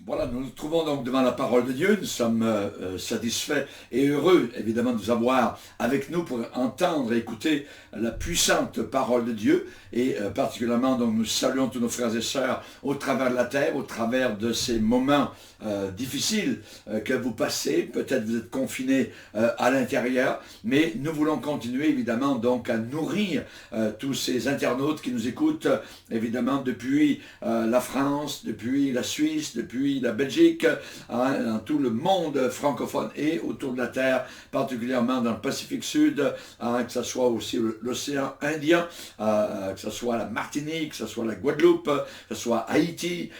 Voilà, nous nous trouvons donc devant la parole de Dieu. Nous sommes satisfaits et heureux, évidemment, de vous avoir avec nous pour entendre et écouter la puissante parole de Dieu. Et particulièrement, donc, nous saluons tous nos frères et sœurs au travers de la terre, au travers de ces moments difficiles que vous passez. Peut-être vous êtes confinés à l'intérieur, mais nous voulons continuer, évidemment, donc à nourrir tous ces internautes qui nous écoutent, évidemment, depuis la France, depuis la Suisse, depuis la Belgique, dans tout le monde francophone et autour de la Terre, particulièrement dans le Pacifique Sud, que ce soit aussi l'océan Indien, que ce soit la Martinique, que ce soit la Guadeloupe, que ce soit Haïti.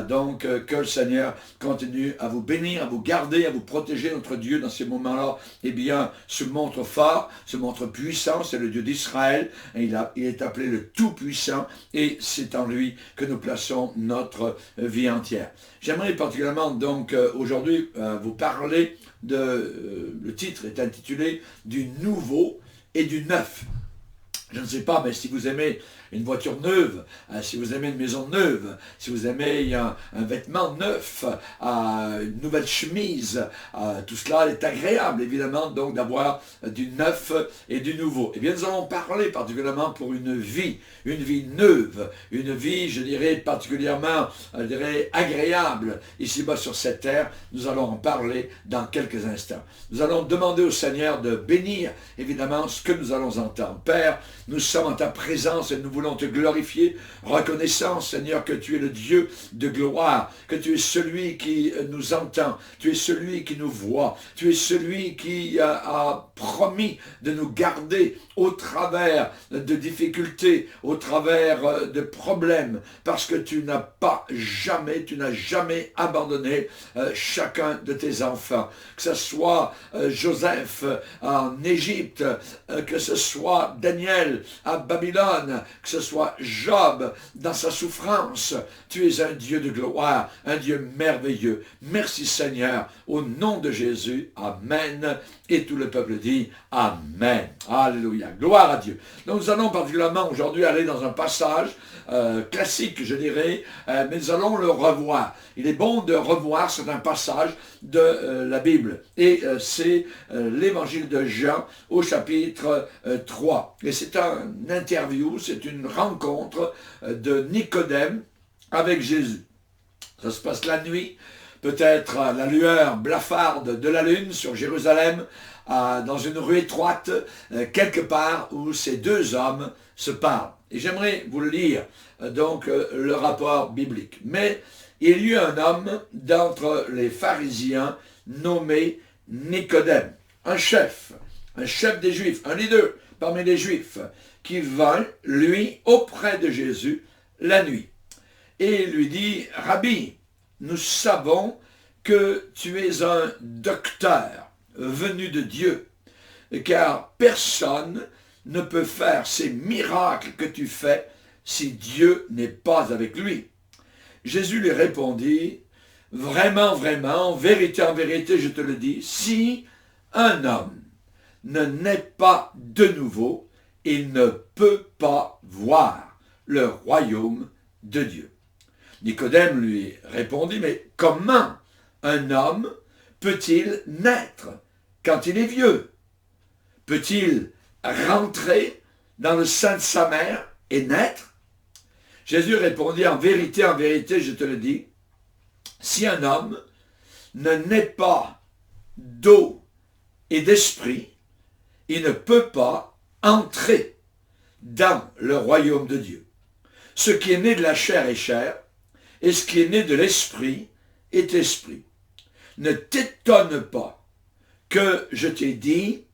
Donc, que le Seigneur continue à vous bénir, à vous garder, à vous protéger. Notre Dieu, dans ces moments-là, eh bien, se montre fort, se montre puissant. C'est le Dieu d'Israël. Il est appelé le Tout-Puissant et c'est en lui que nous plaçons notre vie entière. J'aimerais particulièrement donc aujourd'hui vous parler le titre est intitulé du nouveau et du neuf. Je ne sais pas, mais si vous aimez une voiture neuve, si vous aimez une maison neuve, si vous aimez un vêtement neuf, une nouvelle chemise, tout cela est agréable, évidemment, donc d'avoir du neuf et du nouveau. Eh bien, nous allons parler particulièrement pour une vie neuve, une vie, je dirais, particulièrement, agréable, ici-bas sur cette terre. Nous allons en parler dans quelques instants. Nous allons demander au Seigneur de bénir, évidemment, ce que nous allons entendre. Père, nous sommes en ta présence et nous voulons te glorifier, reconnaissant, Seigneur, que tu es le Dieu de gloire, que tu es celui qui nous entend, tu es celui qui nous voit, tu es celui qui a promis de nous garder au travers de difficultés, au travers de problèmes, parce que tu n'as jamais abandonné chacun de tes enfants, que ce soit Joseph en Égypte, que ce soit Daniel à Babylone, que ce soit Job dans sa souffrance. Tu es un Dieu de gloire, un Dieu merveilleux. Merci Seigneur, au nom de Jésus, Amen. Et tout le peuple dit Amen. Alléluia. Gloire à Dieu. Donc nous allons particulièrement aujourd'hui aller dans un passage classique, je dirais, mais nous allons le revoir. Il est bon de revoir certains passages de la Bible. Et c'est l'évangile de Jean au chapitre 3. Et c'est une interview, c'est une rencontre de Nicodème avec Jésus. Ça se passe la nuit, peut-être à la lueur blafarde de la lune sur Jérusalem, dans une rue étroite, quelque part où ces deux hommes se parlent. Et j'aimerais vous le lire, donc, le rapport biblique. Mais il y eut un homme d'entre les pharisiens nommé Nicodème, un chef des Juifs, un leader parmi les Juifs, qui vint, lui, auprès de Jésus la nuit. Et il lui dit, Rabbi, nous savons que tu es un docteur venu de Dieu, car personne ne peut faire ces miracles que tu fais si Dieu n'est pas avec lui. Jésus lui répondit, vraiment, vraiment, en vérité, je te le dis, si un homme ne naît pas de nouveau, il ne peut pas voir le royaume de Dieu. Nicodème lui répondit, mais comment un homme peut-il naître quand il est vieux? Peut-il rentrer dans le sein de sa mère et naître? Jésus répondit, en vérité, je te le dis, si un homme ne naît pas d'eau et d'esprit, il ne peut pas entrer dans le royaume de Dieu. Ce qui est né de la chair est chair, et ce qui est né de l'esprit est esprit. Ne t'étonne pas que je t'ai dit,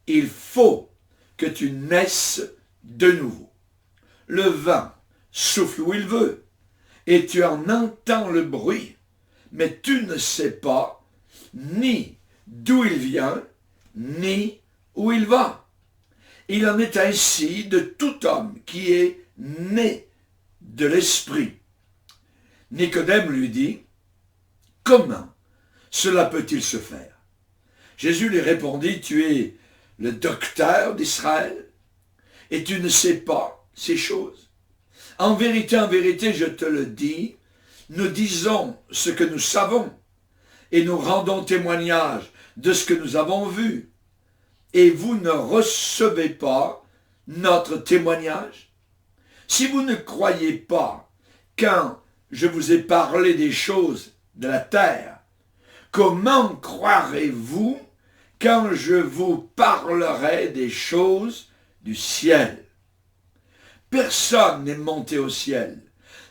il faut que tu naisses de nouveau. Le vent souffle où il veut, et tu en entends le bruit, mais tu ne sais pas ni d'où il vient, ni où il va. Il en est ainsi de tout homme qui est né de l'esprit. Nicodème lui dit, comment cela peut-il se faire? Jésus lui répondit, tu es le docteur d'Israël et tu ne sais pas ces choses. En vérité, je te le dis, nous disons ce que nous savons et nous rendons témoignage de ce que nous avons vu. Et vous ne recevez pas notre témoignage? Si vous ne croyez pas quand je vous ai parlé des choses de la terre, comment croirez-vous quand je vous parlerai des choses du ciel? Personne n'est monté au ciel,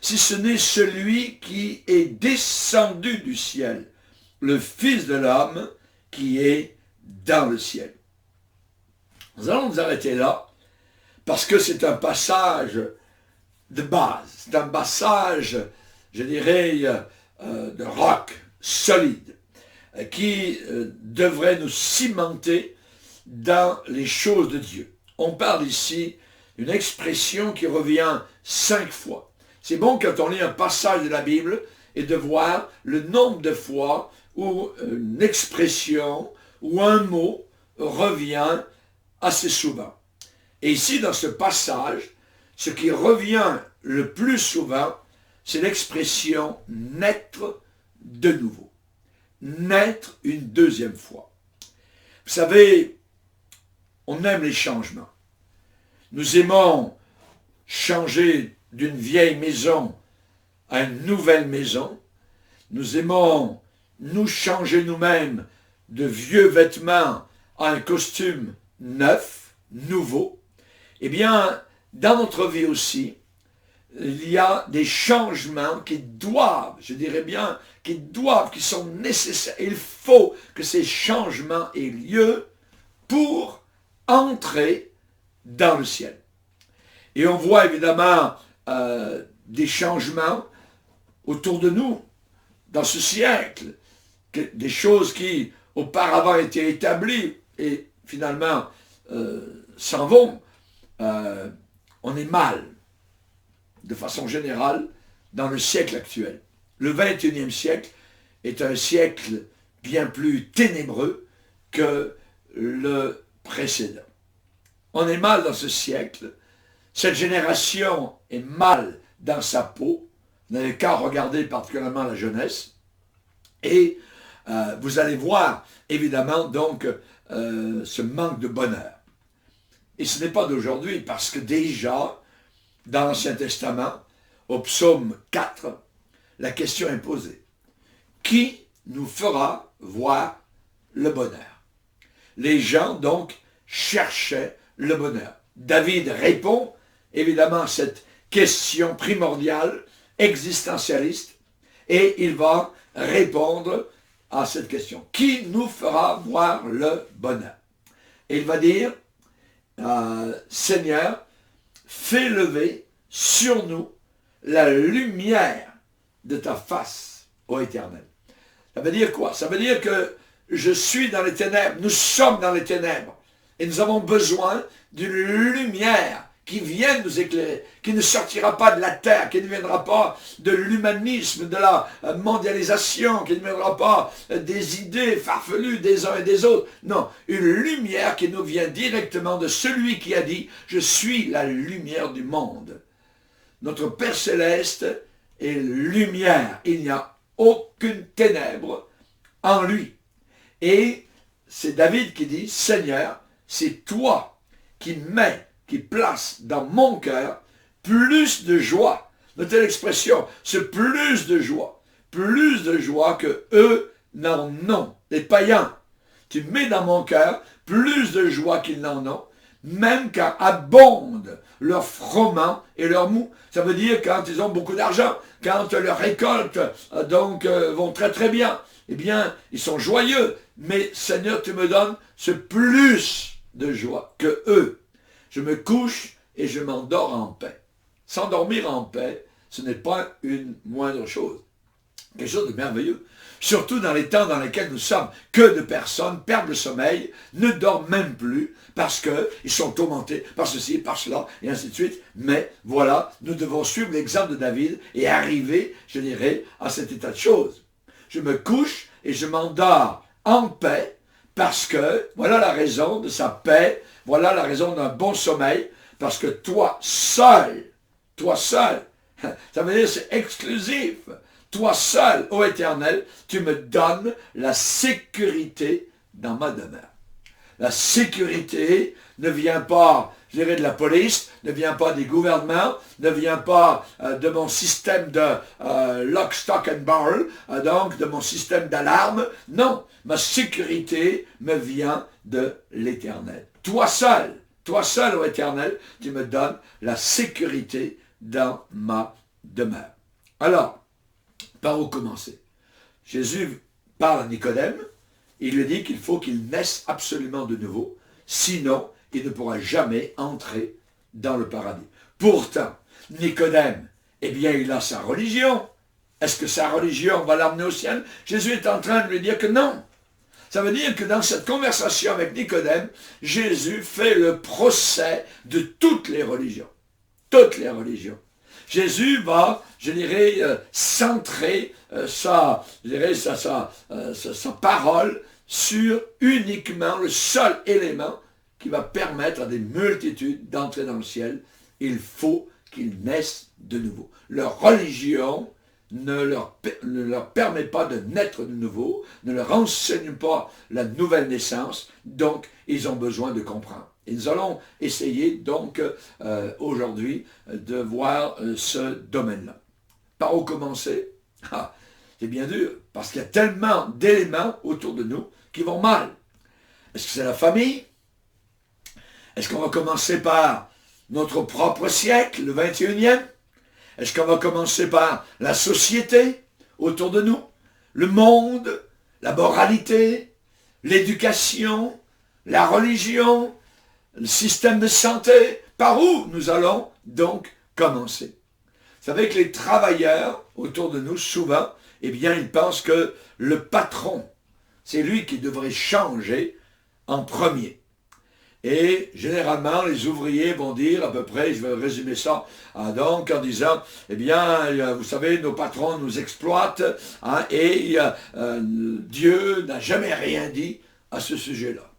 si ce n'est celui qui est descendu du ciel, le Fils de l'homme qui est dans le ciel. Nous allons nous arrêter là, parce que c'est un passage de base, c'est un passage, je dirais, de roc solide, qui devrait nous cimenter dans les choses de Dieu. On parle ici d'une expression qui revient 5 fois. C'est bon quand on lit un passage de la Bible et de voir le nombre de fois où une expression ou un mot revient assez souvent. Et ici, dans ce passage, ce qui revient le plus souvent, c'est l'expression « naître de nouveau ». Naître une deuxième fois. Vous savez, on aime les changements. Nous aimons changer d'une vieille maison à une nouvelle maison. Nous aimons nous changer nous-mêmes de vieux vêtements à un costume neuf, nouveau. Eh bien, dans notre vie aussi, il y a des changements qui doivent, je dirais bien, qui sont nécessaires. Il faut que ces changements aient lieu pour entrer dans le ciel. Et on voit évidemment des changements autour de nous, dans ce siècle, des choses qui auparavant étaient établies et finalement s'en vont. On est mal, de façon générale, dans le siècle actuel. Le 21e siècle est un siècle bien plus ténébreux que le précédent. On est mal dans ce siècle. Cette génération est mal dans sa peau. Vous n'avez qu'à regarder particulièrement la jeunesse. Et vous allez voir, évidemment, donc, ce manque de bonheur. Et ce n'est pas d'aujourd'hui, parce que déjà, dans l'Ancien Testament, au psaume 4, la question est posée. Qui nous fera voir le bonheur? Les gens, donc, cherchaient le bonheur. David répond, évidemment, à cette question primordiale, existentialiste, et il va répondre à cette question. Qui nous fera voir le bonheur? Et il va dire, Seigneur, fais lever sur nous la lumière de ta face, ô Éternel. Ça veut dire quoi? Ça veut dire que je suis dans les ténèbres, nous sommes dans les ténèbres, et nous avons besoin d'une lumière qui vienne nous éclairer, qui ne sortira pas de la terre, qui ne viendra pas de l'humanisme, de la mondialisation, qui ne viendra pas des idées farfelues des uns et des autres. Non, une lumière qui nous vient directement de celui qui a dit « Je suis la lumière du monde ». Notre Père Céleste est lumière. Il n'y a aucune ténèbre en lui. Et c'est David qui dit « Seigneur, c'est toi qui mets, qui place dans mon cœur plus de joie. » Notez l'expression, c'est plus de joie que eux n'en ont, les païens. Tu mets dans mon cœur plus de joie qu'ils n'en ont, même quand abondent leurs froment et leurs mou. Ça veut dire quand ils ont beaucoup d'argent, quand leurs récoltes vont très très bien, eh bien, ils sont joyeux. Mais Seigneur, tu me donnes ce plus de joie que eux. Je me couche et je m'endors en paix. S'endormir en paix, ce n'est pas une moindre chose. Quelque chose de merveilleux. Surtout dans les temps dans lesquels nous sommes. Que de personnes perdent le sommeil, ne dorment même plus, parce qu'ils sont tourmentés par ceci, par cela, et ainsi de suite. Mais voilà, nous devons suivre l'exemple de David et arriver, je dirais, à cet état de choses. Je me couche et je m'endors en paix, parce que, voilà la raison de sa paix, voilà la raison d'un bon sommeil, parce que toi seul, ça veut dire c'est exclusif, Toi seul, ô Éternel, tu me donnes la sécurité dans ma demeure. La sécurité ne vient pas, je dirais, de la police, ne vient pas des gouvernements, ne vient pas de mon système de lock, stock and barrel, donc de mon système d'alarme. Non, ma sécurité me vient de l'Éternel. Toi seul, ô Éternel, tu me donnes la sécurité dans ma demeure. Alors, par où commencer? Jésus parle à Nicodème, il lui dit qu'il faut qu'il naisse absolument de nouveau, sinon il ne pourra jamais entrer dans le paradis. Pourtant, Nicodème, eh bien il a sa religion. Est-ce que sa religion va l'amener au ciel? Jésus est en train de lui dire que non. Ça veut dire que dans cette conversation avec Nicodème, Jésus fait le procès de toutes les religions. Toutes les religions. Jésus va, je dirais, centrer sa parole sur uniquement le seul élément qui va permettre à des multitudes d'entrer dans le ciel. Il faut qu'ils naissent de nouveau. Leur religion ne leur permet pas de naître de nouveau, ne leur enseigne pas la nouvelle naissance, donc ils ont besoin de comprendre. Et nous allons essayer donc aujourd'hui de voir ce domaine-là. Par où commencer? C'est bien dur, parce qu'il y a tellement d'éléments autour de nous qui vont mal. Est-ce que c'est la famille? Est-ce qu'on va commencer par notre propre siècle, le 21e? Est-ce qu'on va commencer par la société autour de nous? Le monde, la moralité, l'éducation, la religion, le système de santé? Par où nous allons donc commencer? Vous savez que les travailleurs autour de nous, souvent, eh bien, ils pensent que le patron, c'est lui qui devrait changer en premier. Et généralement, les ouvriers vont dire à peu près, je vais résumer ça, donc en disant, eh bien, vous savez, nos patrons nous exploitent, et Dieu n'a jamais rien dit à ce sujet-là.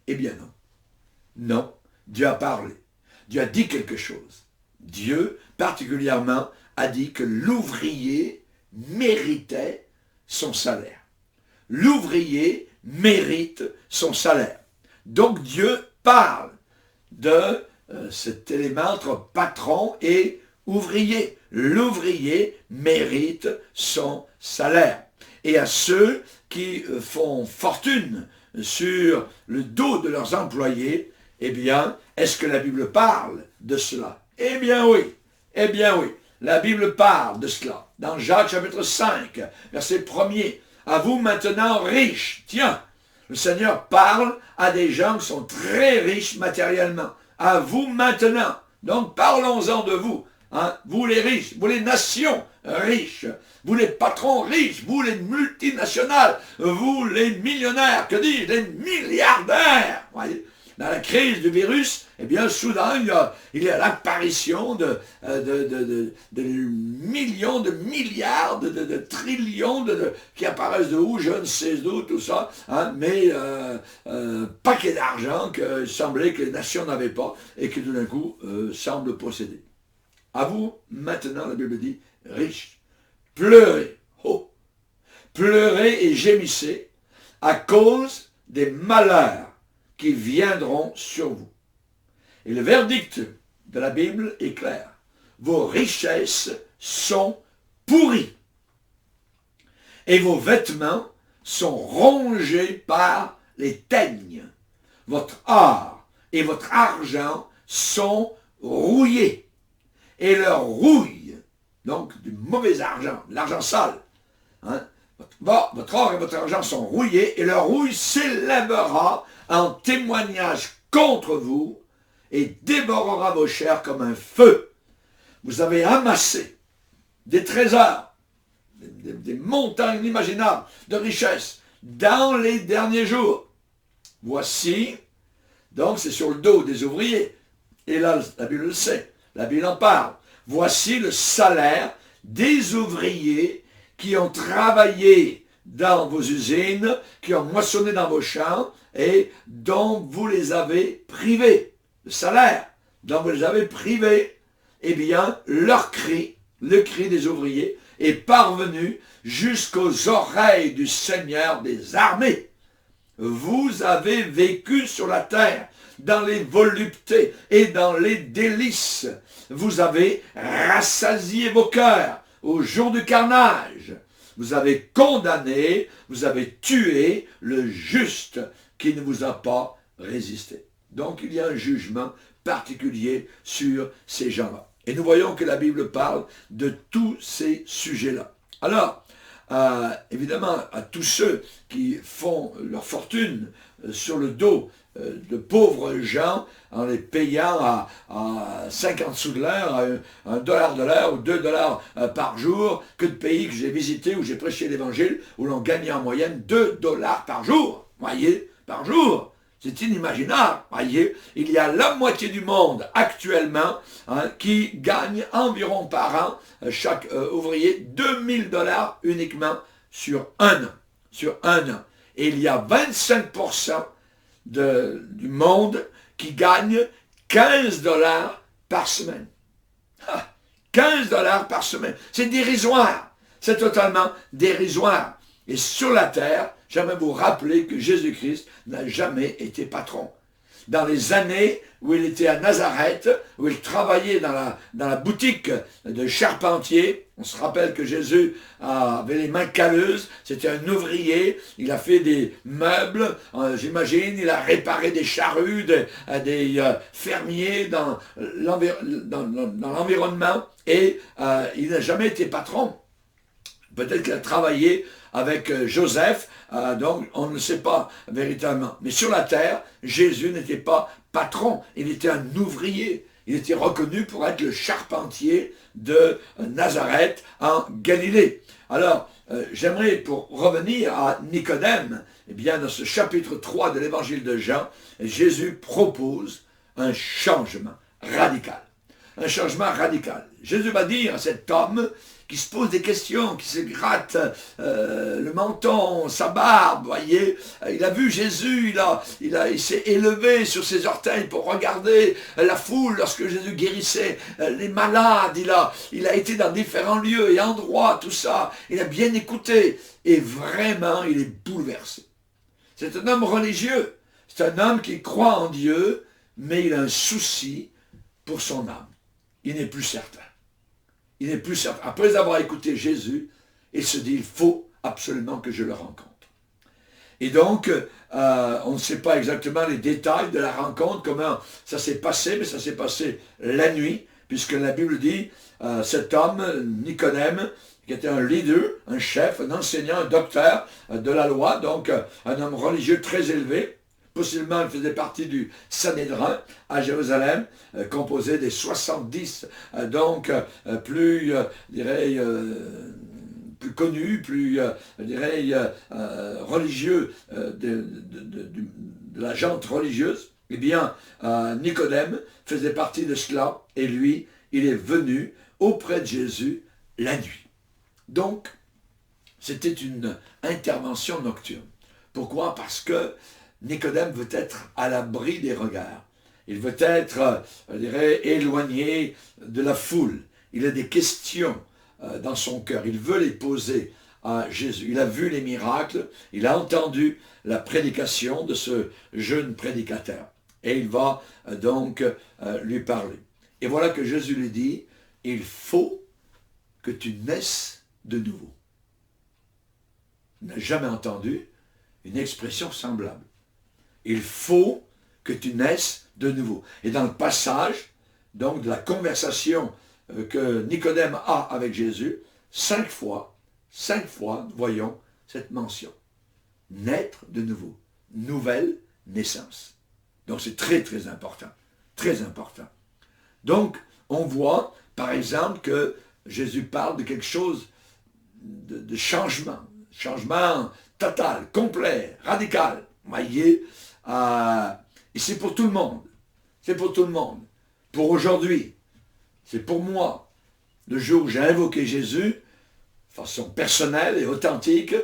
Eh bien non. Non, Dieu a parlé. Dieu a dit quelque chose. Dieu, particulièrement, a dit que l'ouvrier méritait son salaire. L'ouvrier mérite son salaire. Donc Dieu parle de cet élément entre patron et ouvrier. L'ouvrier mérite son salaire. Et à ceux qui font fortune sur le dos de leurs employés, eh bien, est-ce que la Bible parle de cela? Eh bien oui, eh bien oui. La Bible parle de cela. Dans Jacques chapitre 5, verset 1er. À vous maintenant riches. Tiens, le Seigneur parle à des gens qui sont très riches matériellement. À vous maintenant. Donc parlons-en de vous. Vous les riches, vous les nations riches, vous les patrons riches, vous les multinationales, vous les millionnaires, que dis-je, les milliardaires. Voyez, dans la crise du virus, eh bien soudain il y a l'apparition de millions, de milliards, de trillions qui apparaissent de où, je ne sais d'où, tout ça, mais paquet d'argent que semblait que les nations n'avaient pas et qui tout d'un coup semblent posséder. À vous, maintenant, la Bible dit, riches, pleurez, pleurez et gémissez à cause des malheurs qui viendront sur vous. Et le verdict de la Bible est clair. Vos richesses sont pourries. Et vos vêtements sont rongés par les teignes. Votre or et votre argent sont rouillés. Et leur rouille, donc du mauvais argent, de l'argent sale, votre or et votre argent sont rouillés, et leur rouille s'élèvera en témoignage contre vous, et dévorera vos chairs comme un feu. Vous avez amassé des trésors, des montants inimaginables de richesses dans les derniers jours. Voici, donc c'est sur le dos des ouvriers, et là la Bible le sait, la Bible en parle. Voici le salaire des ouvriers qui ont travaillé dans vos usines, qui ont moissonné dans vos champs et dont vous les avez privés. Le salaire dont vous les avez privés, eh bien, leur cri, le cri des ouvriers, est parvenue jusqu'aux oreilles du Seigneur des armées. Vous avez vécu sur la terre dans les voluptés et dans les délices. Vous avez rassasié vos cœurs au jour du carnage. Vous avez condamné, vous avez tué le juste qui ne vous a pas résisté. Donc il y a un jugement particulier sur ces gens-là. Et nous voyons que la Bible parle de tous ces sujets-là. Alors, évidemment, à tous ceux qui font leur fortune sur le dos de pauvres gens en les payant à 50 sous de l'heure, à $1 de l'heure ou $2 par jour, que de pays que j'ai visités où j'ai prêché l'évangile, où l'on gagnait en moyenne $2 par jour, voyez, par jour. C'est inimaginable, voyez. Il y a la moitié du monde actuellement qui gagne environ par an, chaque ouvrier, $2000 uniquement sur un an. Sur un an. Et il y a 25% du monde qui gagne $15 par semaine. 15 $ par semaine. C'est dérisoire. C'est totalement dérisoire. Et sur la terre, j'aimerais vous rappeler que Jésus-Christ n'a jamais été patron. Dans les années où il était à Nazareth, où il travaillait dans la boutique de charpentier, on se rappelle que Jésus avait les mains calleuses, c'était un ouvrier, il a fait des meubles, j'imagine, il a réparé des charrues, des fermiers dans l'environnement, et il n'a jamais été patron. Peut-être qu'il a travaillé avec Joseph, donc on ne sait pas véritablement. Mais sur la terre, Jésus n'était pas patron, il était un ouvrier. Il était reconnu pour être le charpentier de Nazareth en Galilée. Alors, j'aimerais, pour revenir à Nicodème, eh bien, dans ce chapitre 3 de l'évangile de Jean, Jésus propose un changement radical. Un changement radical. Jésus va dire à cet homme qui se pose des questions, qui se gratte le menton, sa barbe, voyez. Il a vu Jésus, il s'est élevé sur ses orteils pour regarder la foule lorsque Jésus guérissait les malades. Il a été dans différents lieux et endroits, tout ça. Il a bien écouté et vraiment, il est bouleversé. C'est un homme religieux, c'est un homme qui croit en Dieu, mais il a un souci pour son âme. Il n'est plus certain. Il n'est plus certain. Après avoir écouté Jésus, il se dit, il faut absolument que je le rencontre. Et donc, on ne sait pas exactement les détails de la rencontre, comment ça s'est passé, mais ça s'est passé la nuit, puisque la Bible dit, cet homme, Nicodème, qui était un leader, un chef, un enseignant, un docteur de la loi, donc un homme religieux très élevé, possiblement il faisait partie du Sanhédrin à Jérusalem, composé des 70, donc plus, je dirais, plus connus, plus, je dirais, religieux de la gente religieuse. Eh bien, Nicodème faisait partie de cela, et lui, il est venu auprès de Jésus la nuit. Donc, c'était une intervention nocturne. Pourquoi? Parce que Nicodème veut être à l'abri des regards. Il veut être, je dirais, éloigné de la foule. Il a des questions dans son cœur. Il veut les poser à Jésus. Il a vu les miracles. Il a entendu la prédication de ce jeune prédicateur. Et il va donc lui parler. Et voilà que Jésus lui dit, il faut que tu naisses de nouveau. Il n'a jamais entendu une expression semblable. Il faut que tu naisses de nouveau. Et dans le passage, donc de la conversation que Nicodème a avec Jésus, 5 fois, nous voyons cette mention. Naître de nouveau. Nouvelle naissance. Donc c'est très très important. Très important. Donc on voit par exemple que Jésus parle de quelque chose de changement. Changement total, complet, radical. Voyez, et c'est pour tout le monde. C'est pour tout le monde. Pour aujourd'hui. C'est pour moi. Le jour où j'ai invoqué Jésus, de façon personnelle et authentique,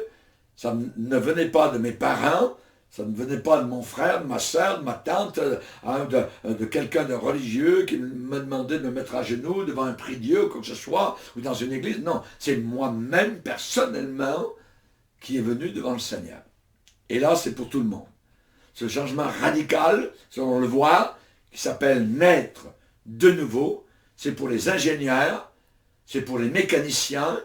ça ne venait pas de mes parents, Ça ne venait pas de mon frère, de ma soeur, de ma tante, de quelqu'un de religieux qui me demandait de me mettre à genoux devant un prie-dieu ou quoi que ce soit, ou dans une église. Non, c'est moi-même, personnellement, qui est venu devant le Seigneur. Et là, c'est pour tout le monde. Ce changement radical, selon on le voit, qui s'appelle naître de nouveau, c'est pour les ingénieurs, c'est pour les mécaniciens,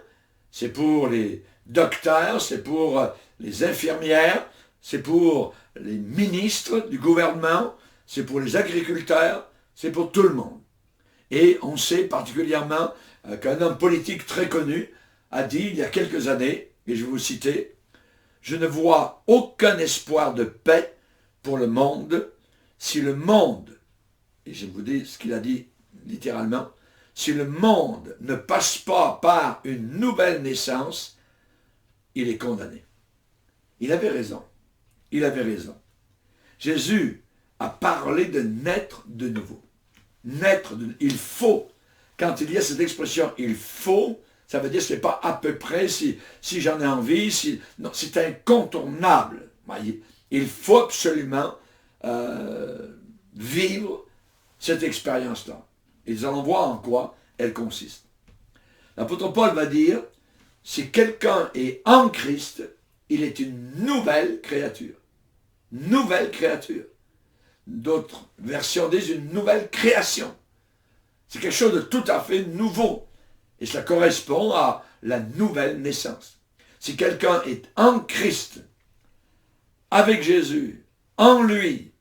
c'est pour les docteurs, c'est pour les infirmières, c'est pour les ministres du gouvernement, c'est pour les agriculteurs, c'est pour tout le monde. Et on sait particulièrement qu'un homme politique très connu a dit il y a quelques années, et je vais vous citer, « Je ne vois aucun espoir de paix pour le monde si le monde, et je vous dis ce qu'il a dit littéralement, si le monde ne passe pas par une nouvelle naissance, il est condamné. » Il avait raison. Il avait raison. Jésus a parlé de naître de nouveau. Naître de nouveau. Il faut. Quand il y a cette expression « il faut », ça veut dire que ce n'est pas à peu près si j'en ai envie. Non, c'est incontournable. Voyez. Il faut absolument vivre cette expérience-là. Et nous allons voir en quoi elle consiste. L'apôtre Paul va dire, si quelqu'un est en Christ, il est une nouvelle créature. Nouvelle créature. D'autres versions disent une nouvelle création. C'est quelque chose de tout à fait nouveau. Et cela correspond à la nouvelle naissance. Si quelqu'un est en Christ, avec Jésus, en lui,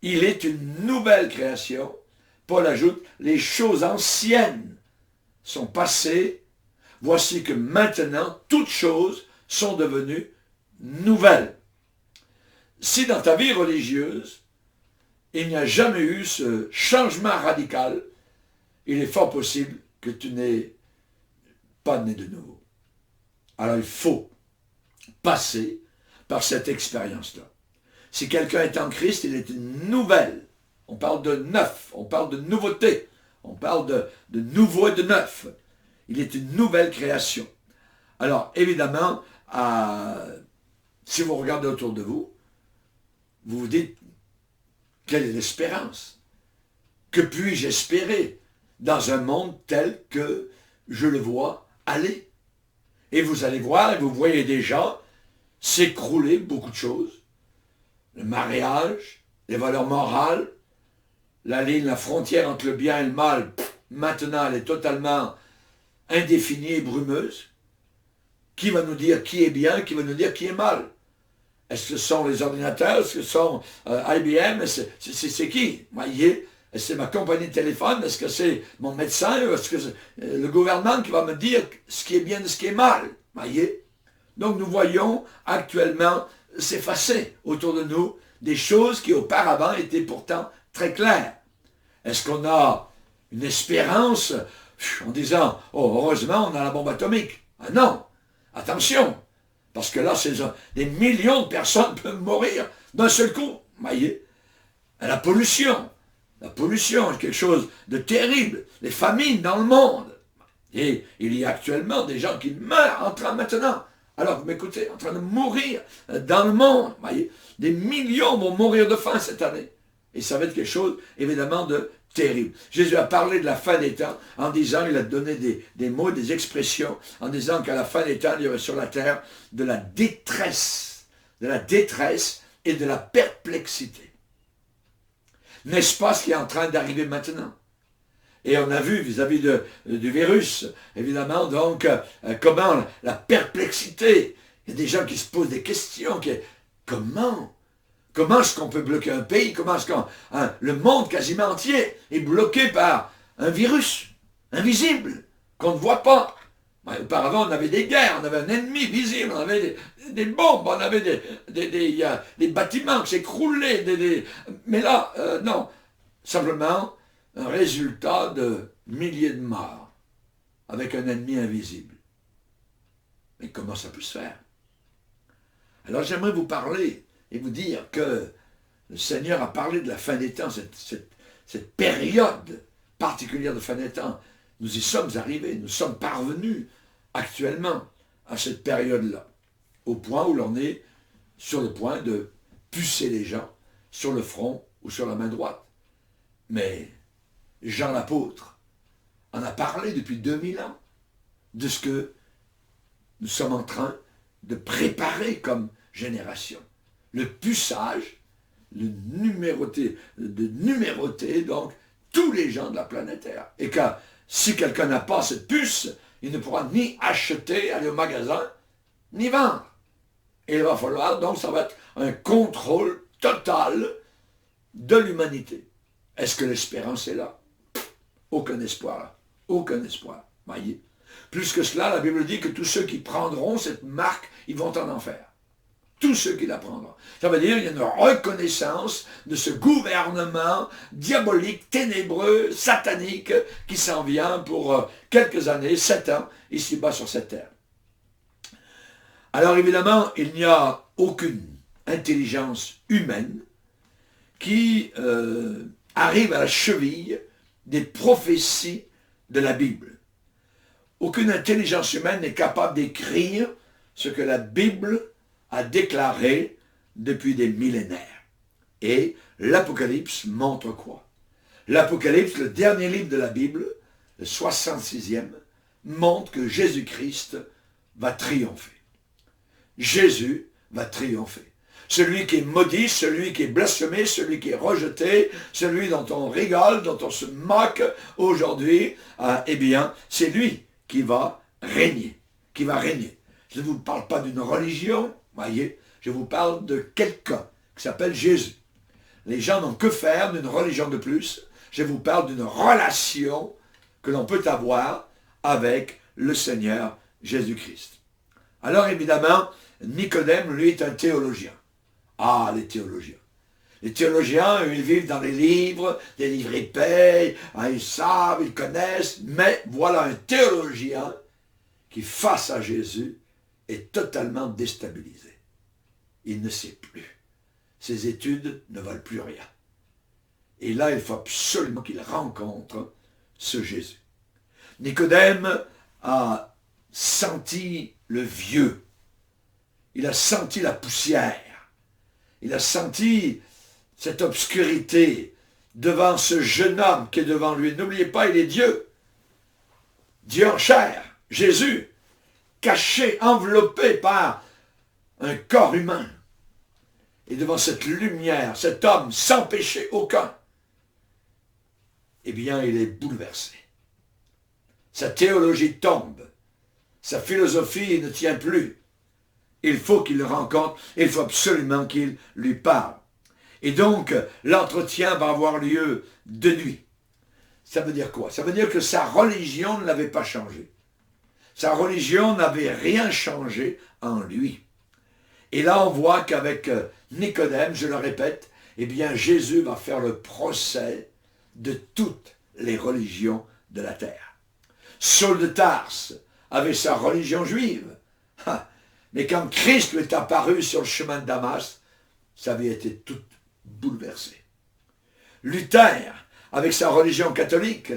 il est une nouvelle création. Paul ajoute, les choses anciennes sont passées, voici que maintenant, toutes choses sont devenues nouvelles. Si dans ta vie religieuse, il n'y a jamais eu ce changement radical, il est fort possible que tu n'es pas né de nouveau. Alors il faut passer par cette expérience-là. Si quelqu'un est en Christ, il est une nouvelle. On parle de neuf, on parle de nouveauté, on parle de nouveau et de neuf. Il est une nouvelle création. Alors évidemment, si vous regardez autour de vous, vous vous dites, quelle est l'espérance? Que puis-je espérer dans un monde tel que je le vois aller? Et vous allez voir, et vous voyez déjà s'écrouler beaucoup de choses. Le mariage, les valeurs morales, la frontière entre le bien et le mal, maintenant elle est totalement indéfinie et brumeuse. Qui va nous dire qui est bien, qui va nous dire qui est mal? Est-ce que ce sont les ordinateurs? Est-ce que ce sont IBM? C'est qui? Voyez? Est-ce que c'est ma compagnie de téléphone? Est-ce que c'est mon médecin? Est-ce que c'est le gouvernement qui va me dire ce qui est bien et ce qui est mal? Voyez? Donc nous voyons actuellement s'effacer autour de nous des choses qui auparavant étaient pourtant très claires. Est-ce qu'on a une espérance en disant « Oh, heureusement, on a la bombe atomique ». Ah non! Attention! Parce que là, des millions de personnes peuvent mourir d'un seul coup. Voyez? La pollution est quelque chose de terrible. Les famines dans le monde. Et il y a actuellement des gens qui meurent en train maintenant. Alors, vous m'écoutez, en train de mourir dans le monde. Voyez? Des millions vont mourir de faim cette année. Et ça va être quelque chose, évidemment, de terrible. Jésus a parlé de la fin des temps en disant, il a donné des mots, des expressions, en disant qu'à la fin des temps, il y aurait sur la terre de la détresse et de la perplexité. N'est-ce pas ce qui est en train d'arriver maintenant? Et on a vu vis-à-vis du virus, évidemment, donc, comment la perplexité, il y a des gens qui se posent des questions, comment est-ce qu'on peut bloquer un pays? Comment est-ce que le monde quasiment entier est bloqué par un virus invisible qu'on ne voit pas? Auparavant, on avait des guerres, on avait un ennemi visible, on avait des bombes, on avait des bâtiments qui s'écroulaient. Mais là, non. Simplement, un résultat de milliers de morts avec un ennemi invisible. Mais comment ça peut se faire? Alors j'aimerais vous parler et vous dire que le Seigneur a parlé de la fin des temps, cette période particulière de fin des temps. Nous y sommes arrivés, nous sommes parvenus actuellement à cette période-là, au point où l'on est sur le point de pucer les gens sur le front ou sur la main droite. Mais Jean l'apôtre en a parlé depuis 2000 ans de ce que nous sommes en train de préparer comme génération. Le puçage, de numéroter donc tous les gens de la planète Terre. Et que si quelqu'un n'a pas cette puce, il ne pourra ni acheter, aller au magasin, ni vendre. Et il va falloir, donc ça va être un contrôle total de l'humanité. Est-ce que l'espérance est là? Aucun espoir là. Aucun espoir. Voyez. Plus que cela, la Bible dit que tous ceux qui prendront cette marque, ils vont en enfer. Tous ceux qui la prendront. Ça veut dire qu'il y a une reconnaissance de ce gouvernement diabolique, ténébreux, satanique, qui s'en vient pour quelques années, 7 ans, ici-bas sur cette terre. Alors évidemment, il n'y a aucune intelligence humaine qui arrive à la cheville des prophéties de la Bible. Aucune intelligence humaine n'est capable d'écrire ce que la Bible a déclaré depuis des millénaires. Et l'Apocalypse montre quoi? L'Apocalypse, le dernier livre de la Bible, le 66e, montre que Jésus-Christ va triompher. Jésus va triompher. Celui qui est maudit, celui qui est blasphémé, celui qui est rejeté, celui dont on rigole, dont on se moque aujourd'hui, eh bien, c'est lui qui va régner, qui va régner. Je ne vous parle pas d'une religion, voyez, je vous parle de quelqu'un qui s'appelle Jésus. Les gens n'ont que faire d'une religion de plus. Je vous parle d'une relation que l'on peut avoir avec le Seigneur Jésus-Christ. Alors évidemment, Nicodème, lui, est un théologien. Ah, les théologiens. Les théologiens, ils vivent dans les livres épais, ils savent, ils connaissent, mais voilà un théologien qui, face à Jésus, est totalement déstabilisé. Il ne sait plus. Ses études ne valent plus rien. Et là, il faut absolument qu'il rencontre ce Jésus. Nicodème a senti le vieux. Il a senti la poussière. Il a senti cette obscurité devant ce jeune homme qui est devant lui. N'oubliez pas, il est Dieu. Dieu en chair, Jésus, caché, enveloppé par un corps humain. Et devant cette lumière, cet homme sans péché aucun, eh bien, il est bouleversé. Sa théologie tombe. Sa philosophie ne tient plus. Il faut qu'il le rencontre, il faut absolument qu'il lui parle. Et donc, l'entretien va avoir lieu de nuit. Ça veut dire quoi? Ça veut dire que sa religion ne l'avait pas changé. Sa religion n'avait rien changé en lui. Et là, on voit qu'avec Nicodème, je le répète, eh bien, Jésus va faire le procès de toutes les religions de la terre. Saul de Tarse avait sa religion juive. Mais quand Christ lui est apparu sur le chemin de Damas, ça avait été tout bouleversé. Luther, avec sa religion catholique,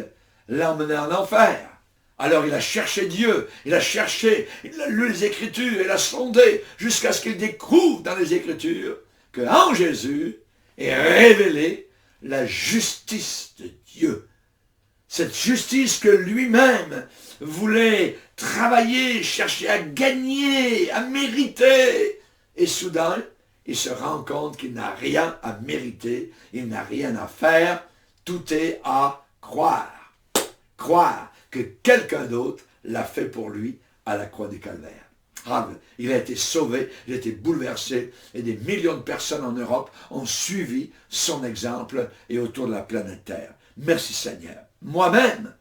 l'a emmené en enfer. Alors il a cherché Dieu, il a lu les Écritures, il a sondé, jusqu'à ce qu'il découvre dans les Écritures qu'en Jésus est révélée la justice de Dieu. Cette justice que lui-même voulait travailler, chercher à gagner, à mériter. Et soudain, il se rend compte qu'il n'a rien à mériter, il n'a rien à faire, tout est à croire. Croire que quelqu'un d'autre l'a fait pour lui à la croix du Calvaire. Il a été sauvé, il a été bouleversé, et des millions de personnes en Europe ont suivi son exemple et autour de la planète Terre. Merci Seigneur. Moi-même,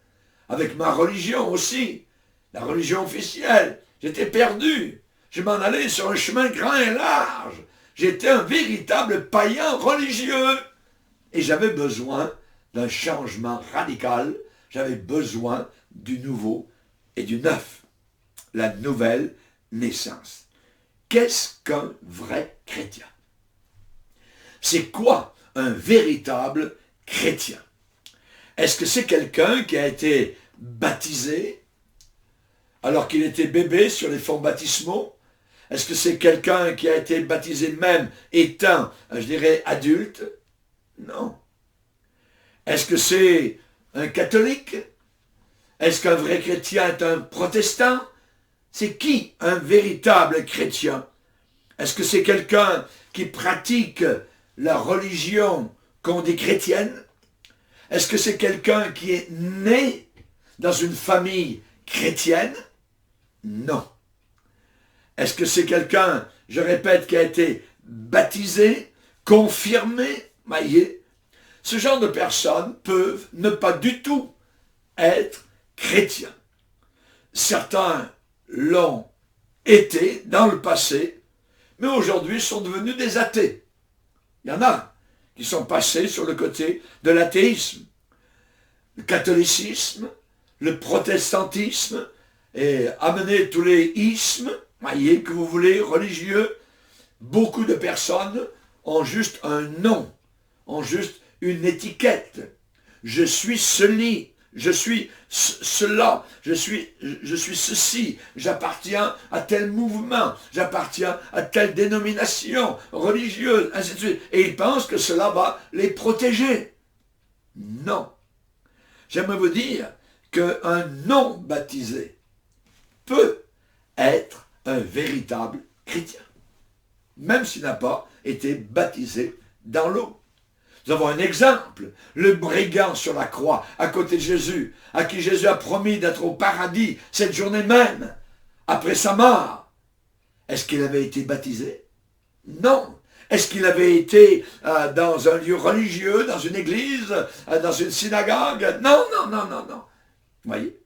avec ma religion aussi, la religion officielle, j'étais perdu. Je m'en allais sur un chemin grand et large. J'étais un véritable païen religieux. Et j'avais besoin d'un changement radical. J'avais besoin du nouveau et du neuf. La nouvelle naissance. Qu'est-ce qu'un vrai chrétien? C'est quoi un véritable chrétien? Est-ce que c'est quelqu'un qui a été baptisé alors qu'il était bébé sur les fonts baptismaux? Est-ce que c'est quelqu'un qui a été baptisé même étant, je dirais, adulte? Non. Est-ce que c'est un catholique? Est-ce qu'un vrai chrétien est un protestant? C'est qui un véritable chrétien? Est-ce que c'est quelqu'un qui pratique la religion qu'on dit chrétienne? Est-ce que c'est quelqu'un qui est né dans une famille chrétienne? Non. Est-ce que c'est quelqu'un, je répète, qui a été baptisé, confirmé? Voyez, ce genre de personnes peuvent ne pas du tout être chrétiens. Certains l'ont été dans le passé, mais aujourd'hui sont devenus des athées. Il y en a qui sont passés sur le côté de l'athéisme. Le catholicisme, le protestantisme, et amener tous les ismes, voyez, que vous voulez, religieux. Beaucoup de personnes ont juste un nom, ont juste une étiquette. Je suis ceci, je suis cela, je suis ceci, j'appartiens à tel mouvement, j'appartiens à telle dénomination religieuse, ainsi de suite. Et ils pensent que cela va les protéger. Non. J'aimerais vous dire qu'un non baptisé peut être un véritable chrétien, même s'il n'a pas été baptisé dans l'eau. Nous avons un exemple, le brigand sur la croix, à côté de Jésus, à qui Jésus a promis d'être au paradis cette journée même, après sa mort. Est-ce qu'il avait été baptisé? Non. Est-ce qu'il avait été dans un lieu religieux, dans une église, dans une synagogue? Non, non, non, non, non. Vous voyez?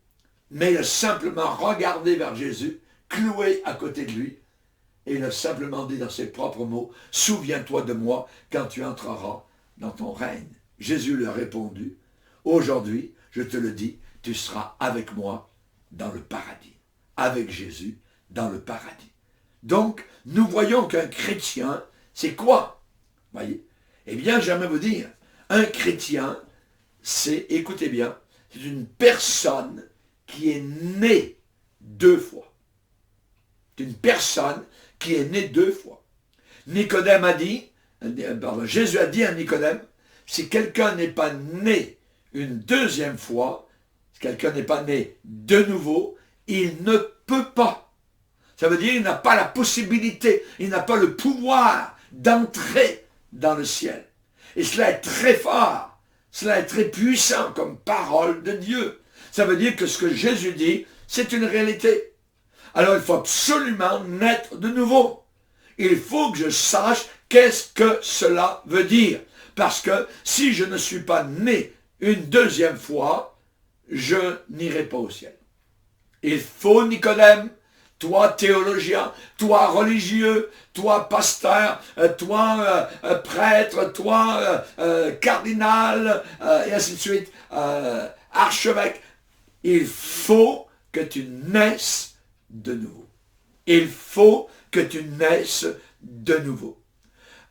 Mais il a simplement regardé vers Jésus, cloué à côté de lui, et il a simplement dit dans ses propres mots, « Souviens-toi de moi quand tu entreras dans ton règne. » Jésus lui a répondu, « Aujourd'hui, je te le dis, tu seras avec moi dans le paradis. » Avec Jésus dans le paradis. Donc, nous voyons qu'un chrétien, c'est quoi? Voyez? Eh bien, j'aimerais vous dire, un chrétien, c'est, écoutez bien, c'est une personne qui est née deux fois. C'est une personne qui est née deux fois. Nicodème a dit, Jésus a dit à Nicodème, si quelqu'un n'est pas né une deuxième fois, si quelqu'un n'est pas né de nouveau, il ne peut pas. Ça veut dire qu'il n'a pas la possibilité, il n'a pas le pouvoir d'entrer dans le ciel. Et cela est très fort, cela est très puissant comme parole de Dieu. Ça veut dire que ce que Jésus dit, c'est une réalité. Alors il faut absolument naître de nouveau. Il faut que je sache qu'est-ce que cela veut dire. Parce que si je ne suis pas né une deuxième fois, je n'irai pas au ciel. Il faut, Nicodème, toi théologien, toi religieux, toi pasteur, toi prêtre, toi cardinal, et ainsi de suite, archevêque, il faut que tu naisses de nouveau. Il faut que tu naisses de nouveau.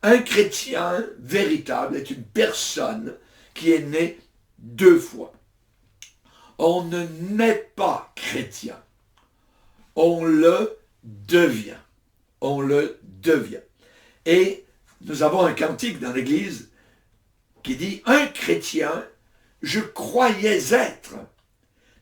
Un chrétien véritable est une personne qui est née deux fois. On ne naît pas chrétien. On le devient. On le devient. Et nous avons un cantique dans l'Église qui dit « Un chrétien, je croyais être,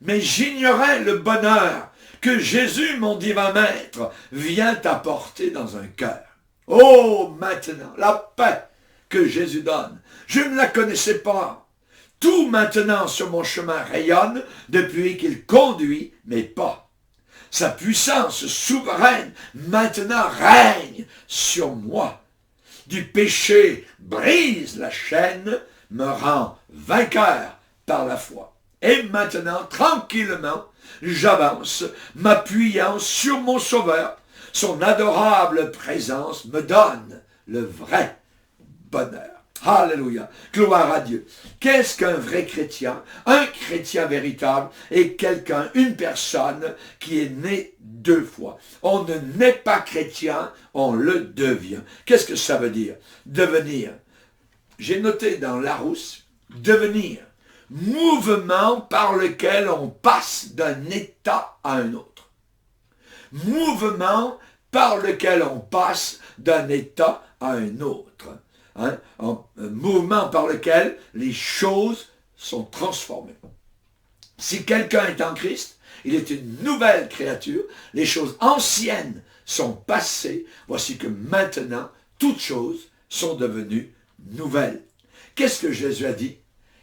mais j'ignorais le bonheur que Jésus, mon divin maître, vient apporter dans un cœur. Oh, maintenant, la paix que Jésus donne, je ne la connaissais pas. Tout maintenant sur mon chemin rayonne depuis qu'il conduit mes pas. Sa puissance souveraine maintenant règne sur moi. Du péché brise la chaîne, me rend vainqueur par la foi. Et maintenant, tranquillement, j'avance, m'appuyant sur mon Sauveur. Son adorable présence me donne le vrai bonheur. Alléluia. Gloire à Dieu. Qu'est-ce qu'un vrai chrétien? Un chrétien véritable est quelqu'un, une personne qui est née deux fois. On ne naît pas chrétien, on le devient. Qu'est-ce que ça veut dire? Devenir. J'ai noté dans Larousse, devenir. Mouvement par lequel on passe d'un état à un autre. Mouvement par lequel on passe d'un état à un autre. Un mouvement par lequel les choses sont transformées. Si quelqu'un est en Christ, il est une nouvelle créature. Les choses anciennes sont passées. Voici que maintenant, toutes choses sont devenues nouvelles. Qu'est-ce que Jésus a dit?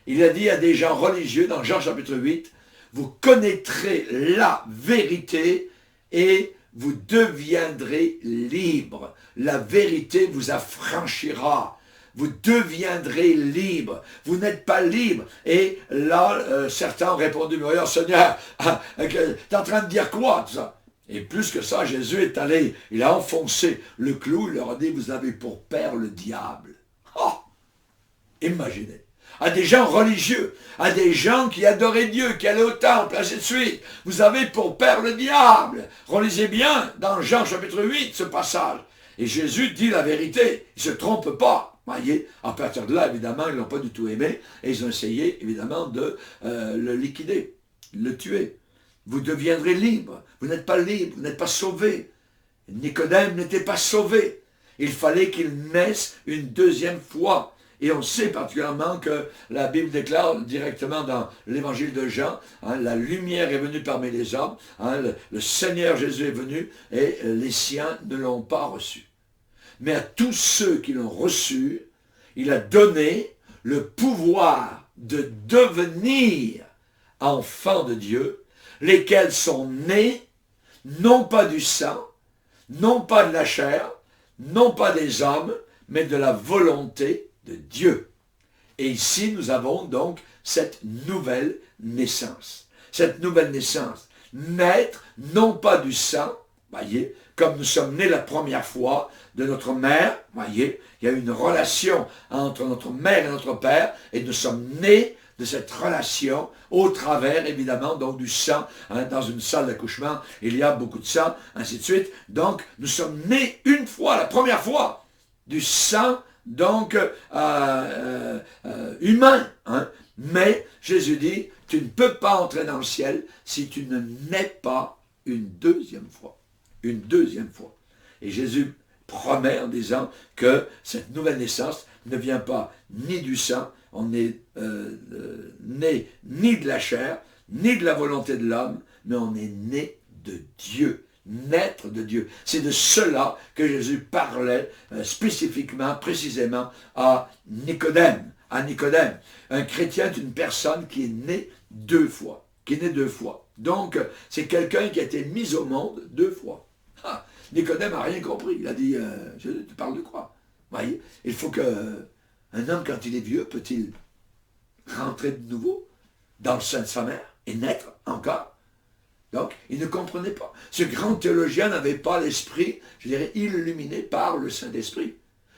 Il a dit à des gens religieux dans Jean chapitre 8, « Vous connaîtrez la vérité et vous deviendrez libres. La vérité vous affranchira. » Vous deviendrez libre. Vous n'êtes pas libre. Et là, certains ont répondu, « Mais Seigneur, tu es en train de dire quoi, tout ça? » Et plus que ça, Jésus est allé, il a enfoncé le clou, il leur a dit, « Vous avez pour père le diable. » Oh! Imaginez. À des gens religieux, à des gens qui adoraient Dieu, qui allaient au temple, ainsi de suite. Vous avez pour père le diable. Relisez bien dans Jean chapitre 8 ce passage. Et Jésus dit la vérité, il ne se trompe pas. Voyez, à partir de là, évidemment, ils ne l'ont pas du tout aimé, et ils ont essayé, évidemment, de le liquider, le tuer. Vous deviendrez libre, vous n'êtes pas libre, vous n'êtes pas sauvé. Nicodème n'était pas sauvé. Il fallait qu'il naisse une deuxième fois. Et on sait particulièrement que la Bible déclare directement dans l'évangile de Jean, la lumière est venue parmi les hommes, le Seigneur Jésus est venu, et les siens ne l'ont pas reçu. Mais à tous ceux qui l'ont reçu, il a donné le pouvoir de devenir enfants de Dieu, lesquels sont nés, non pas du sang, non pas de la chair, non pas des hommes, mais de la volonté de Dieu. Et ici, nous avons donc cette nouvelle naissance. Cette nouvelle naissance, naître non pas du sang, voyez, comme nous sommes nés la première fois de notre mère, voyez, il y a une relation entre notre mère et notre père, et nous sommes nés de cette relation au travers, évidemment, donc du sang. Dans une salle d'accouchement, il y a beaucoup de sang, ainsi de suite. Donc, nous sommes nés une fois, la première fois, du sang, donc, humain. Mais, Jésus dit, tu ne peux pas entrer dans le ciel si tu ne nais pas une deuxième fois. Une deuxième fois. Et Jésus promet en disant que cette nouvelle naissance ne vient pas ni du sang, on n'est né ni de la chair, ni de la volonté de l'homme, mais on est né de Dieu, naître de Dieu. C'est de cela que Jésus parlait spécifiquement, précisément à Nicodème. À Nicodème. Un chrétien est une personne qui est née deux fois. Qui est née deux fois. Donc, c'est quelqu'un qui a été mis au monde deux fois. Ah, Nicodème n'a rien compris. Il a dit, Jésus, tu parles de quoi? Voyez, il faut que un homme, quand il est vieux, peut-il rentrer de nouveau dans le sein de sa mère et naître encore? Donc, il ne comprenait pas. Ce grand théologien n'avait pas l'esprit, je dirais, illuminé par le Saint-Esprit.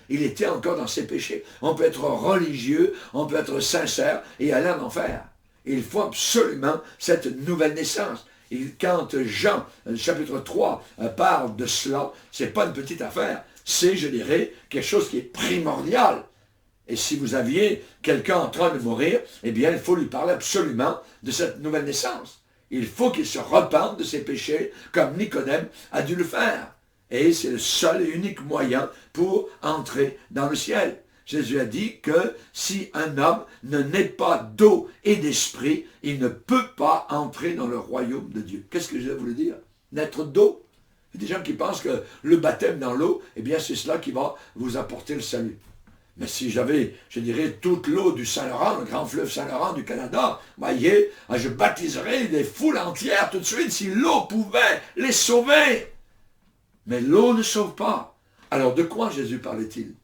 Il était encore dans ses péchés. On peut être religieux, on peut être sincère et aller en enfer. Il faut absolument cette nouvelle naissance. Et quand Jean, chapitre 3, parle de cela, ce n'est pas une petite affaire. C'est, je dirais, quelque chose qui est primordial. Et si vous aviez quelqu'un en train de mourir, eh bien, il faut lui parler absolument de cette nouvelle naissance. Il faut qu'il se repente de ses péchés, comme Nicodème a dû le faire. Et c'est le seul et unique moyen pour entrer dans le ciel. Jésus a dit que si un homme ne naît pas d'eau et d'esprit, il ne peut pas entrer dans le royaume de Dieu. Qu'est-ce que je voulais dire? Naître d'eau. Il y a des gens qui pensent que le baptême dans l'eau, eh bien c'est cela qui va vous apporter le salut. Mais si j'avais, je dirais, toute l'eau du Saint-Laurent, le grand fleuve Saint-Laurent du Canada, voyez, je baptiserais des foules entières tout de suite si l'eau pouvait les sauver. Mais l'eau ne sauve pas. Alors de quoi Jésus parlait-il?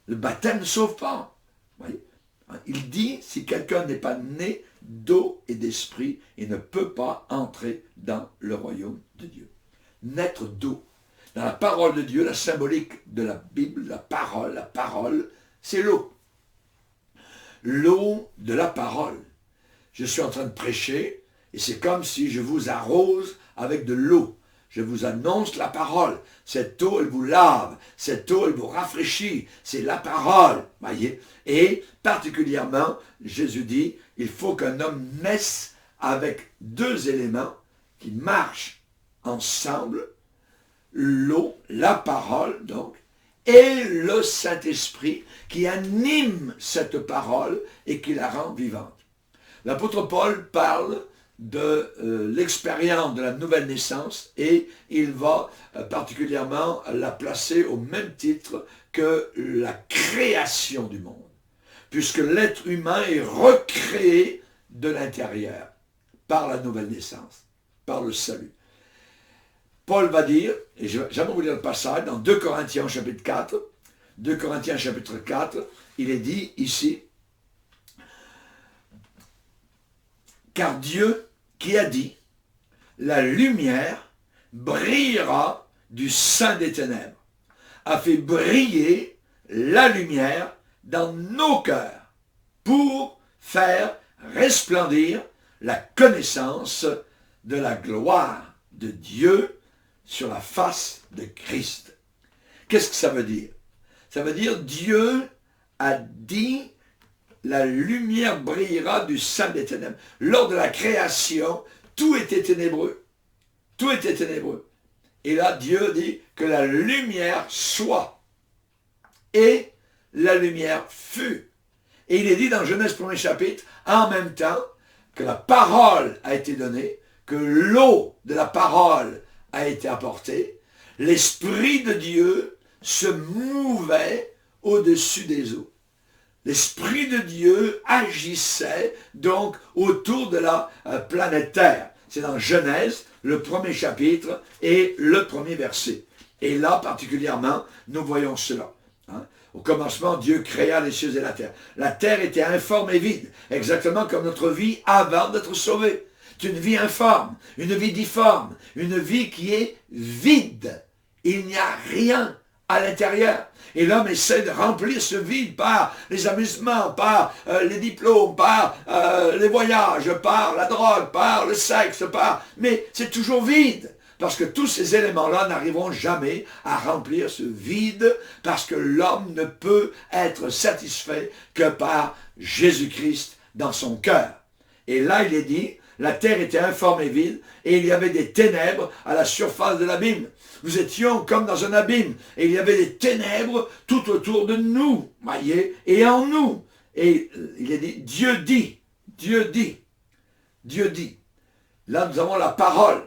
Le baptême ne sauve pas. Voyez? Il dit, si quelqu'un n'est pas né d'eau et d'esprit, il ne peut pas entrer dans le royaume de Dieu. Naître d'eau. Dans la parole de Dieu, la symbolique de la Bible, la parole, c'est l'eau. L'eau de la parole. Je suis en train de prêcher, et c'est comme si je vous arrose avec de l'eau. Je vous annonce la parole. Cette eau, elle vous lave. Cette eau, elle vous rafraîchit. C'est la parole. Voyez? Et particulièrement, Jésus dit, il faut qu'un homme naisse avec deux éléments qui marchent ensemble. l'eau, la parole donc, et le Saint-Esprit qui anime cette parole et qui la rend vivante. L'apôtre Paul parle de l'expérience de la nouvelle naissance et il va particulièrement la placer au même titre que la création du monde, puisque l'être humain est recréé de l'intérieur par la nouvelle naissance, par le salut. Paul va dire, et j'aimerais vous lire le passage, dans 2 Corinthiens chapitre 4, 2 Corinthiens chapitre 4, il est dit ici, car Dieu qui a dit, la lumière brillera du sein des ténèbres, a fait briller la lumière dans nos cœurs pour faire resplendir la connaissance de la gloire de Dieu sur la face de Christ. Qu'est-ce que ça veut dire? Ça veut dire Dieu a dit la lumière brillera du sein des ténèbres. Lors de la création, tout était ténébreux. Tout était ténébreux. Et là, Dieu dit que la lumière soit. Et la lumière fut. Et il est dit dans Genèse 1er chapitre, en même temps, que la parole a été donnée, que l'eau de la parole a été apportée, l'Esprit de Dieu se mouvait au-dessus des eaux. L'Esprit de Dieu agissait donc autour de la planète Terre. C'est dans Genèse, le 1er chapitre et le 1er verset. Et là, particulièrement, nous voyons cela. Au commencement, Dieu créa les cieux et la terre. La terre était informe et vide, exactement comme notre vie avant d'être sauvée. C'est une vie informe, une vie difforme, une vie qui est vide. Il n'y a rien à l'intérieur. Et l'homme essaie de remplir ce vide par les amusements, par les diplômes, par les voyages, par la drogue, par le sexe, mais c'est toujours vide. Parce que tous ces éléments-là n'arriveront jamais à remplir ce vide, parce que l'homme ne peut être satisfait que par Jésus-Christ dans son cœur. Et là, il est dit, la terre était informe et vide, et il y avait des ténèbres à la surface de l'abîme. Nous étions comme dans un abîme, et il y avait des ténèbres tout autour de nous, voyez, et en nous. Et il est dit, Dieu dit, Dieu dit, Dieu dit. Là, nous avons la parole,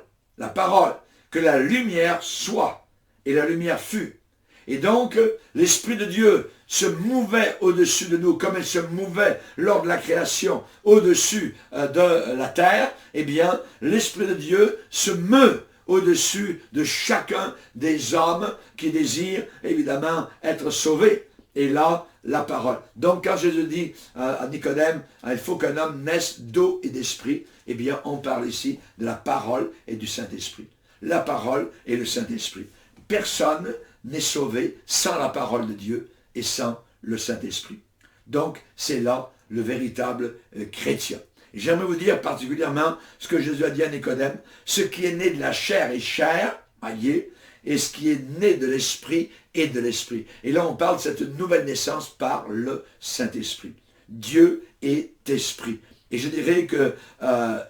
que la lumière soit, et la lumière fut. Et donc, l'Esprit de Dieu se mouvait au-dessus de nous, comme elle se mouvait lors de la création au-dessus de la terre, eh bien, l'Esprit de Dieu se meut au-dessus de chacun des hommes qui désirent, évidemment, être sauvés. Et là, la parole. Donc, quand Jésus dit à Nicodème, il faut qu'un homme naisse d'eau et d'esprit, eh bien, on parle ici de la parole et du Saint-Esprit. La parole et le Saint-Esprit. Personne n'est sauvé sans la parole de Dieu et sans le Saint-Esprit. Donc, c'est là le véritable chrétien. J'aimerais vous dire particulièrement ce que Jésus a dit à Nicodème, ce qui est né de la chair est chair, voyez, et ce qui est né de l'esprit est de l'esprit. Et là, on parle de cette nouvelle naissance par le Saint-Esprit. Dieu est esprit. Et je dirais que,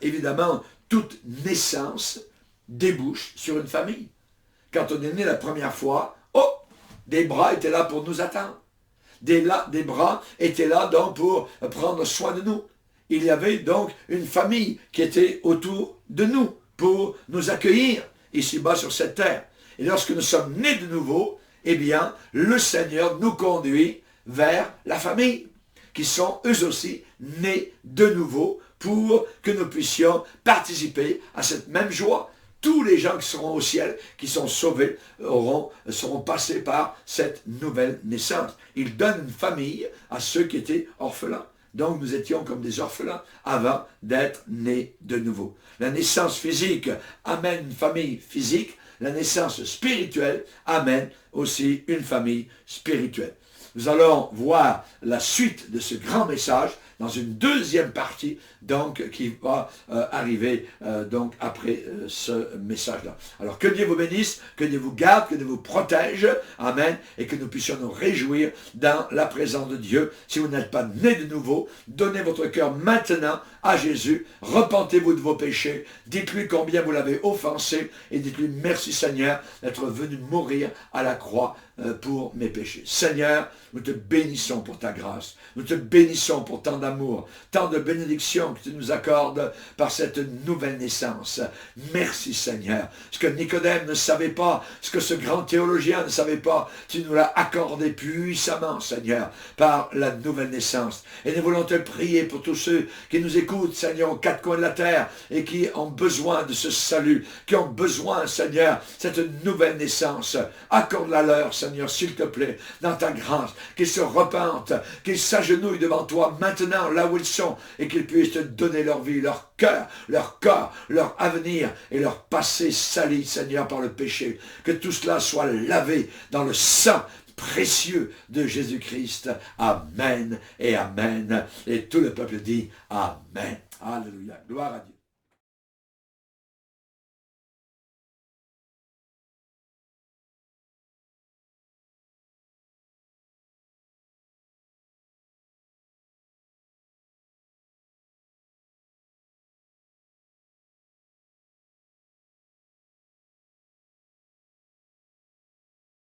évidemment, toute naissance débouche sur une famille. Quand on est né la première fois, oh, des bras étaient là pour nous attendre. Des bras étaient là donc pour prendre soin de nous. Il y avait donc une famille qui était autour de nous pour nous accueillir ici-bas sur cette terre. Et lorsque nous sommes nés de nouveau, eh bien, le Seigneur nous conduit vers la famille, qui sont eux aussi nés de nouveau pour que nous puissions participer à cette même joie. Tous les gens qui seront au ciel, qui sont sauvés, seront passés par cette nouvelle naissance. Il donne une famille à ceux qui étaient orphelins. Donc nous étions comme des orphelins avant d'être nés de nouveau. La naissance physique amène une famille physique. La naissance spirituelle amène aussi une famille spirituelle. Nous allons voir la suite de ce grand message dans une deuxième partie, donc, qui va arriver donc après ce message-là. Alors, que Dieu vous bénisse, que Dieu vous garde, que Dieu vous protège, amen, et que nous puissions nous réjouir dans la présence de Dieu. Si vous n'êtes pas né de nouveau, donnez votre cœur maintenant à Jésus, repentez-vous de vos péchés, dites-lui combien vous l'avez offensé, et dites-lui merci Seigneur d'être venu mourir à la croix pour mes péchés. Seigneur, nous te bénissons pour ta grâce, nous te bénissons pour tant d'amour, tant de bénédictions que tu nous accordes par cette nouvelle naissance. Merci Seigneur. Ce que Nicodème ne savait pas, ce que ce grand théologien ne savait pas, tu nous l'as accordé puissamment Seigneur, par la nouvelle naissance. Et nous voulons te prier pour tous ceux qui nous écoutent Seigneur aux quatre coins de la terre et qui ont besoin de ce salut, qui ont besoin Seigneur, cette nouvelle naissance. Accorde-la leur Seigneur, s'il te plaît, dans ta grâce, qu'ils se repentent, qu'ils s'agenouillent devant toi maintenant, là où ils sont, et qu'ils puissent te donner leur vie, leur cœur, leur corps, leur avenir et leur passé sali, Seigneur, par le péché. Que tout cela soit lavé dans le sang précieux de Jésus-Christ. Amen et Amen. Et tout le peuple dit Amen. Alléluia. Gloire à Dieu.